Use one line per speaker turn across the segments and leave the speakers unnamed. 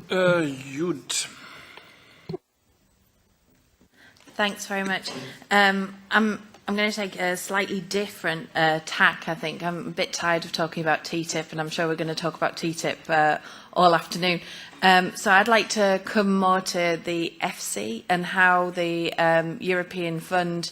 Jud.
Thanks very much. I'm going to take a slightly different tack, I think. I'm a bit tired of talking about TTIP, and I'm sure we're going to talk about TTIP all afternoon. So I'd like to come more to the FC and how the European Fund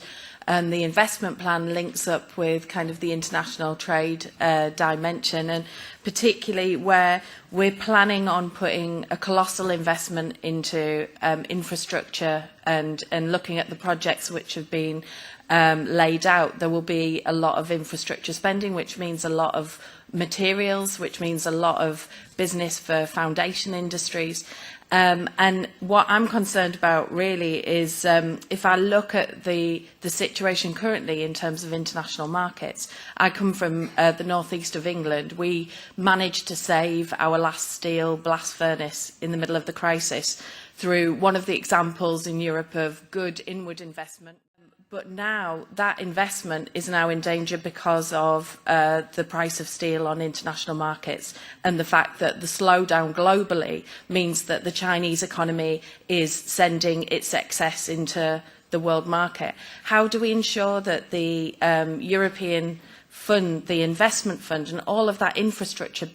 and the investment plan links up with kind of the international trade dimension, and particularly where we're planning on putting a colossal investment into infrastructure and looking at the projects which have been laid out. There will be a lot of infrastructure spending, which means a lot of materials, which means a lot of business for foundation industries. And what I'm concerned about really is if I look at the situation currently in terms of international markets. I come from the northeast of England. We managed to save our last steel blast furnace in the middle of the crisis through one of the examples in Europe of good inward investment. But now that investment is now in danger because of the price of steel on international markets, and the fact that the slowdown globally means that the Chinese economy is sending its excess into the world market. How do we ensure that the European fund, the investment fund, and all of that infrastructure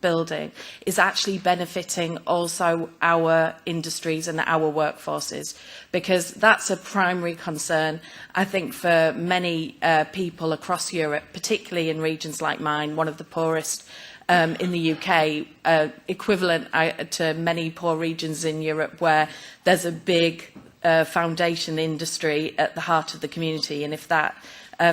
building is actually benefiting also our industries and our workforces? Because that's a primary concern, I think, for many people across Europe, particularly in regions like mine, one of the poorest in the UK, equivalent to many poor regions in Europe where there's a big foundation industry at the heart of the community, and if that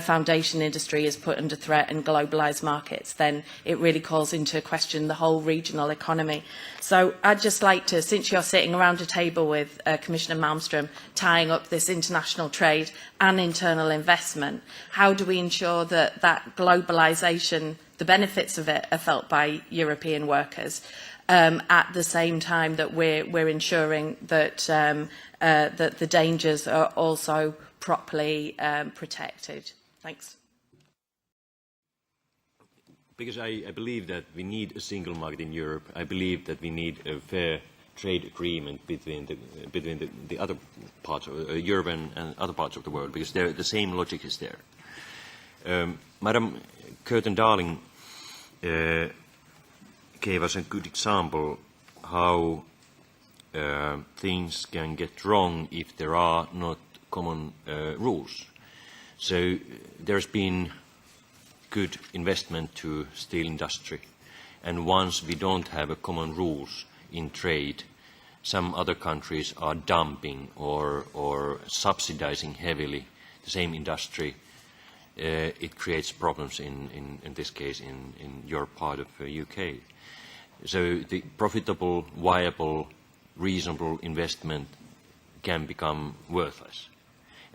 foundation industry is put under threat in globalised markets, then it really calls into question the whole regional economy. So I'd just like to, since you're sitting around a table with Commissioner Malmström tying up this international trade and internal investment, how do we ensure that that globalisation, the benefits of it, are felt by European workers at the same time that we're ensuring that, that the dangers are also properly protected? Thanks.
Because I believe that we need a single market in Europe. I believe that we need a fair trade agreement between the other parts of Europe and other parts of the world, because the same logic is there. Madam Curtin-Darling gave us a good example how things can get wrong if there are not common rules. So there's been good investment to steel industry, and once we don't have a common rules in trade, some other countries are dumping or subsidizing heavily the same industry. It creates problems in this case in your part of the UK. So the profitable, viable, reasonable investment can become worthless.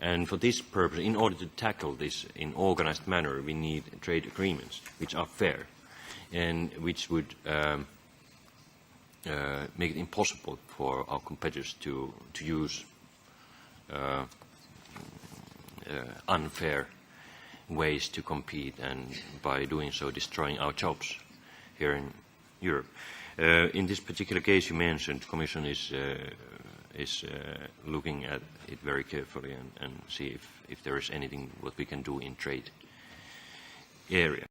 And for this purpose, in order to tackle this in organized manner, we need trade agreements which are fair and which would make it impossible for our competitors to use unfair ways to compete, and by doing so destroying our jobs here in Europe. In this particular case you mentioned, the Commission is looking at it very carefully and see if there is anything what we can do in trade area.